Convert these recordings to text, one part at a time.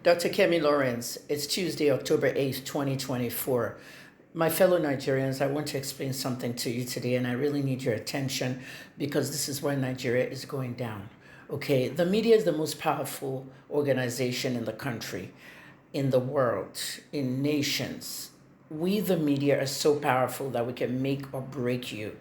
Dr. Kemi Lawrence, it's Tuesday, October 8th, 2024. My fellow Nigerians, I want to explain something to you today, and I really need your attention because this is where Nigeria is going down. Okay, the media is the most powerful organization in the country, in the world, in nations. We, the media, are so powerful that we can make or break you.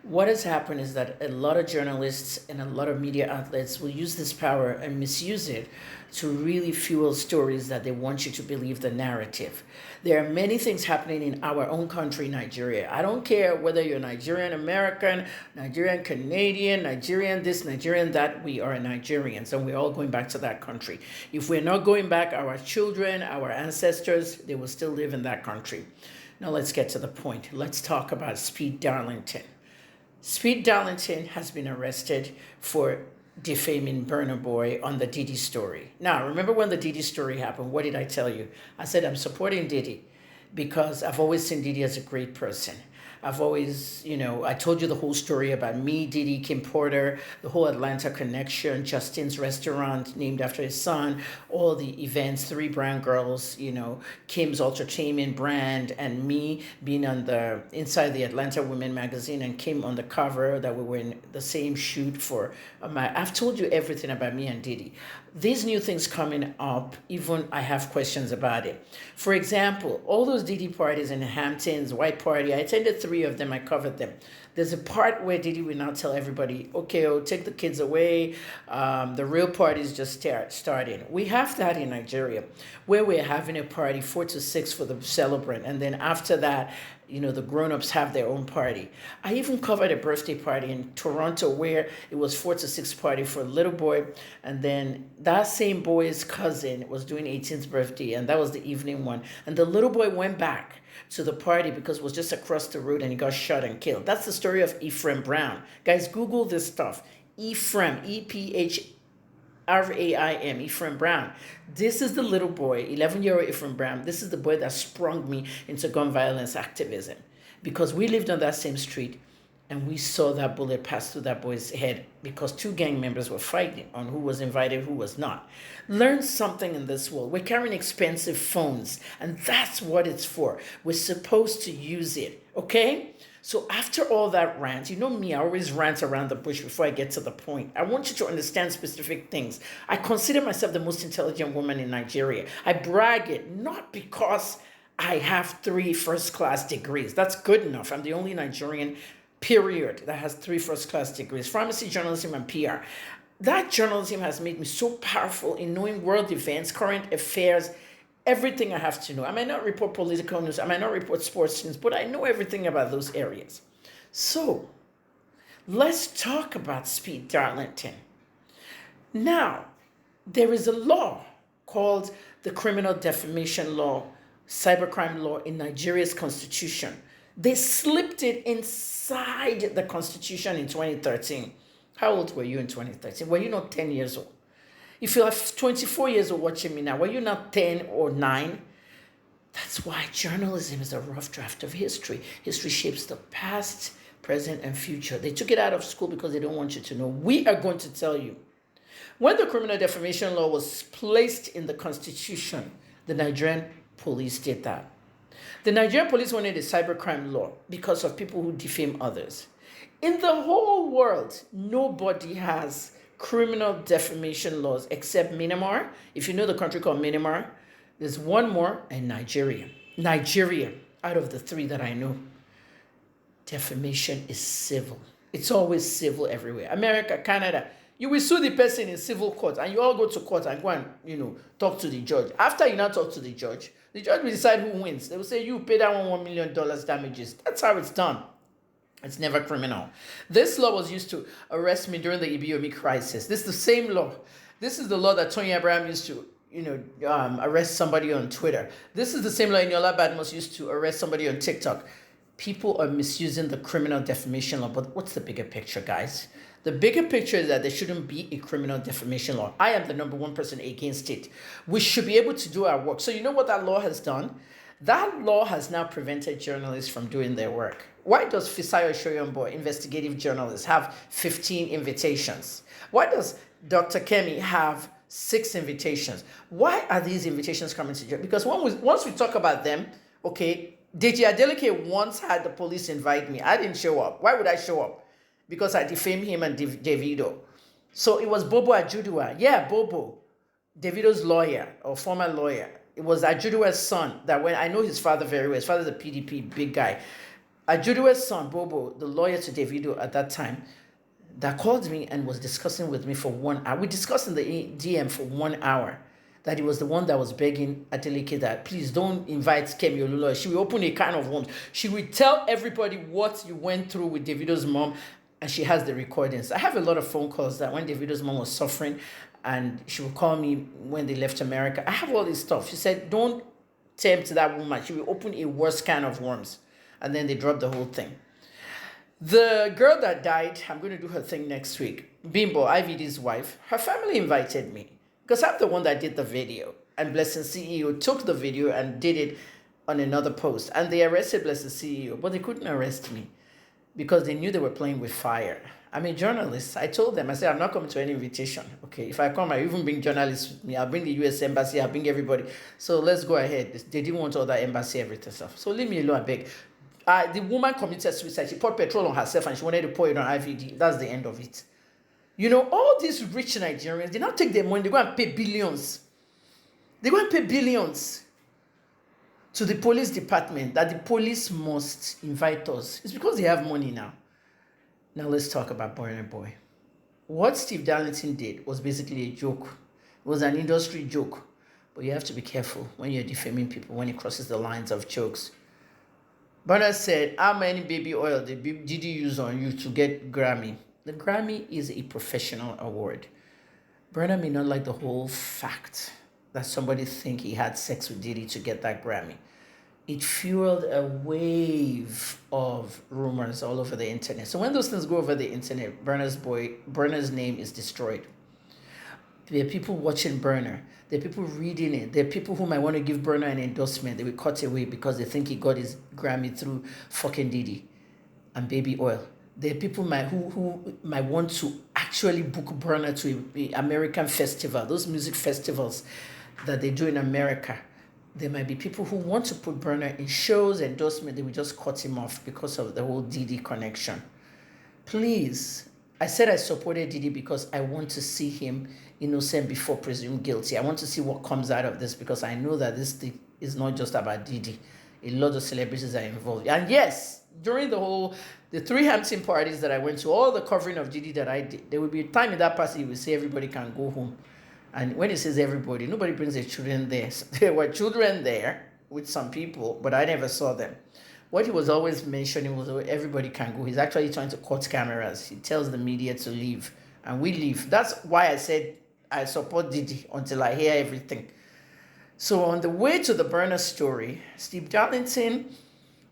What has happened is that a lot of journalists and a lot of media outlets will use this power and misuse it to really fuel stories that they want you to believe the narrative. There are many things happening in our own country, Nigeria. I don't care whether you're Nigerian American, Nigerian Canadian, Nigerian this, Nigerian that, we are Nigerians and we're all going back to that country. If we're not going back, our children, our ancestors, they will still live in that country. Now let's get to the point. Let's talk about Speed Darlington. Speed Darlington has been arrested for defaming Burna Boy on the Diddy story. Now, remember when the Diddy story happened, what did I tell you? I said I'm supporting Diddy because I've always seen Diddy as a great person. I've always, I told you the whole story about me, Diddy, Kim Porter, the whole Atlanta connection, Justin's restaurant named after his son, all the events, Three Brown Girls, Kim's Entertainment brand, and me being on the inside the Atlanta Women magazine and Kim on the cover, that we were in the same shoot for I've told you everything about me and Diddy. These new things coming up, even I have questions about it. For example, all those Diddy parties in the Hamptons, White Party, I attended 3 of them, I covered them. There's a part where Diddy will now tell everybody, okay, I'll take the kids away. The real party is just starting. We have that in Nigeria, where we're having a party 4 to 6 for the celebrant. And then after that, the grown-ups have their own party. I even covered a birthday party in Toronto where it was 4 to 6 party for a little boy. And then that same boy's cousin was doing 18th birthday, and that was the evening one. And the little boy went back to the party because it was just across the road and he got shot and killed. That's the story of Ephraim Brown. Guys, Google this stuff. Ephraim, Ephraim, Ephraim Brown. This is the little boy, 11-year-old Ephraim Brown. This is the boy that sprung me into gun violence activism because we lived on that same street and we saw that bullet pass through that boy's head because 2 gang members were fighting on who was invited, who was not. Learn something in this world. We're carrying expensive phones, and that's what it's for. We're supposed to use it, okay? So after all that rant, you know me, I always rant around the bush before I get to the point. I want you to understand specific things. I consider myself the most intelligent woman in Nigeria. I brag it, not because I have 3 first-class degrees. That's good enough. I'm the only Nigerian, period, that has 3 first-class degrees, pharmacy, journalism, and PR. That journalism has made me so powerful in knowing world events, current affairs, everything I have to know. I might not report political news, I might not report sports news, but I know everything about those areas. So, let's talk about Speed Darlington. Now, there is a law called the Criminal Defamation Law, Cybercrime Law in Nigeria's constitution. They slipped it inside the constitution in 2013. How old were you in 2013? Were you not 10 years old? If you're 24 years old watching me now, were you not 10 or 9? That's why journalism is a rough draft of history. History shapes the past, present, and future. They took it out of school because they don't want you to know. We are going to tell you. When the Criminal Defamation Law was placed in the Constitution, the Nigerian police did that. The Nigerian police wanted a cybercrime law because of people who defame others. In the whole world, nobody has criminal defamation laws except Myanmar. If you know the country called Myanmar, there's one more, and Nigeria. Nigeria, out of the 3 that I know, defamation is civil. It's always civil everywhere. America, Canada, you will sue the person in civil court, and you all go to court and go and, talk to the judge. After you now talk to the judge will decide who wins. They will say, you pay that $1 million damages. That's how it's done. It's never criminal. This law was used to arrest me during the Ibi crisis. This is the same law. This is the law that Tony Abraham used to, arrest somebody on Twitter. This is the same law Eniola Badmus used to arrest somebody on TikTok. People are misusing the criminal defamation law. But what's the bigger picture, guys? The bigger picture is that there shouldn't be a criminal defamation law. I am the number 1 person against it. We should be able to do our work. So you know what that law has done? That law has now prevented journalists from doing their work. Why does Fisayo Shoyombo, investigative journalist, have 15 invitations? Why does Dr. Kemi have 6 invitations. Why are these invitations coming to church? Because once we talk about them, okay, Deji Adeleke once had the police invite me. I didn't show up. Why would I show up? Because I defamed him and Davido. So it was Bobo Ajudua. Yeah, Bobo, Davido's lawyer or former lawyer. It was Ajudua's son that when I know his father very well. His father's a PDP big guy. Ajudua's son, Bobo, the lawyer to Davido at that time, that called me and was discussing with me for 1 hour. We discussed in the DM for 1 hour that he was the one that was begging Adeleke that please don't invite Kemi Olunloyo. She will open a can of worms. She will tell everybody what you went through with Davido's mom, and she has the recordings. I have a lot of phone calls that when Davido's mom was suffering, and she would call me when they left America. I have all this stuff. She said, don't tempt that woman. She will open a worse can of worms. And then they dropped the whole thing. The girl that died, I'm going to do her thing next week. Bimbo, IVD's wife, her family invited me because I'm the one that did the video. And Blessing CEO took the video and did it on another post. And they arrested Blessing CEO, but they couldn't arrest me because they knew they were playing with fire. I'm a journalist. I told them, I said, I'm not coming to any invitation. Okay, if I come, I even bring journalists with me. I'll bring the US Embassy, I'll bring everybody. So let's go ahead. They didn't want all that embassy, everything stuff. So leave me alone, I beg. The woman committed suicide. She poured petrol on herself and she wanted to pour it on IVD. That's the end of it. You know, all these rich Nigerians, they now take their money, they go and pay billions. They go and pay billions to the police department that the police must invite us. It's because they have money now. Now let's talk about Burna Boy. What Steve Darlington did was basically a joke. It was an industry joke. But you have to be careful when you're defaming people when it crosses the lines of jokes. Burna said, how many baby oil did you use on you to get Grammy? The Grammy is a professional award. Burna may not like the whole fact that somebody think he had sex with Diddy to get that Grammy. It fueled a wave of rumors all over the internet. So when those things go over the internet, Burna's name is destroyed. There are people watching Burna. There are people reading it. There are people who might want to give Burna an endorsement. They will cut away because they think he got his Grammy through fucking Diddy and baby oil. There are people who might want to actually book Burna to an American festival, those music festivals that they do in America. There might be people who want to put Burna in shows, endorsement. They will just cut him off because of the whole Diddy connection. Please, I said I supported Diddy because I want to see him innocent before presumed guilty. I want to see what comes out of this because I know that this thing is not just about Diddy. A lot of celebrities are involved. And yes, during the 3 Hampton parties that I went to, all the covering of Diddy that I did, there will be a time in that party you will say everybody can go home. And when it says everybody, nobody brings their children there. There were children there with some people, but I never saw them. What he was always mentioning was everybody can go. He's actually trying to cut cameras. He tells the media to leave, and we leave. That's why I said I support Diddy until I hear everything. So on the way to the Burna story, Steve Darlington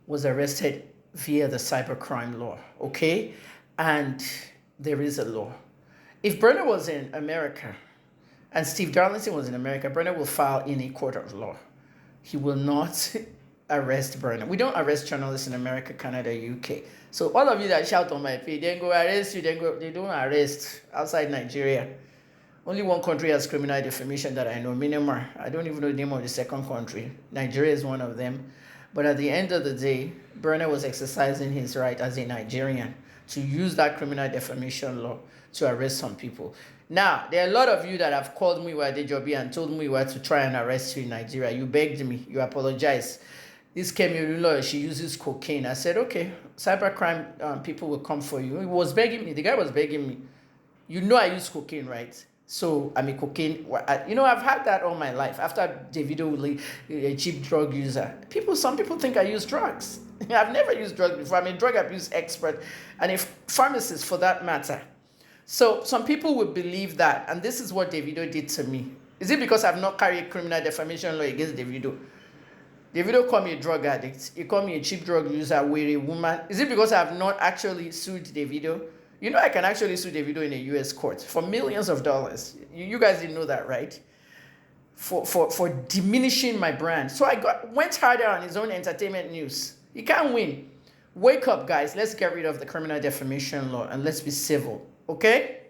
was arrested via the cybercrime law, okay? And there is a law. If Burna was in America and Steve Darlington was in America, Burna will file in a court of law. He will not arrest Burna. We don't arrest journalists in America, Canada, UK. So all of you that shout on my page, then go arrest you, they don't arrest outside Nigeria. Only one country has criminal defamation that I know, Myanmar. I don't even know the name of the second country. Nigeria is one of them. But at the end of the day, Burna was exercising his right as a Nigerian to use that criminal defamation law to arrest some people. Now, there are a lot of you that have called me Wadejobi and told me where to try and arrest you in Nigeria. You begged me. You apologized. This Kemi Olunloyo, she uses cocaine. I said, okay, cybercrime people will come for you. He was begging me. The guy was begging me. You know I use cocaine, right? So I'm a cocaine. You know, I've had that all my life. After Davido, a cheap drug user. Some people think I use drugs. I've never used drugs before. I'm a drug abuse expert and a pharmacist for that matter. So some people would believe that, and this is what Davido did to me. Is it because I've not carried criminal defamation law against Davido? Davido called me a drug addict. He called me a cheap drug user with a woman. Is it because I have not actually sued Davido? You know I can actually sue Davido in a US court for millions of dollars. You guys didn't know that, right? For diminishing my brand. So I went harder on his own entertainment news. He can't win. Wake up, guys. Let's get rid of the criminal defamation law and let's be civil. Okay?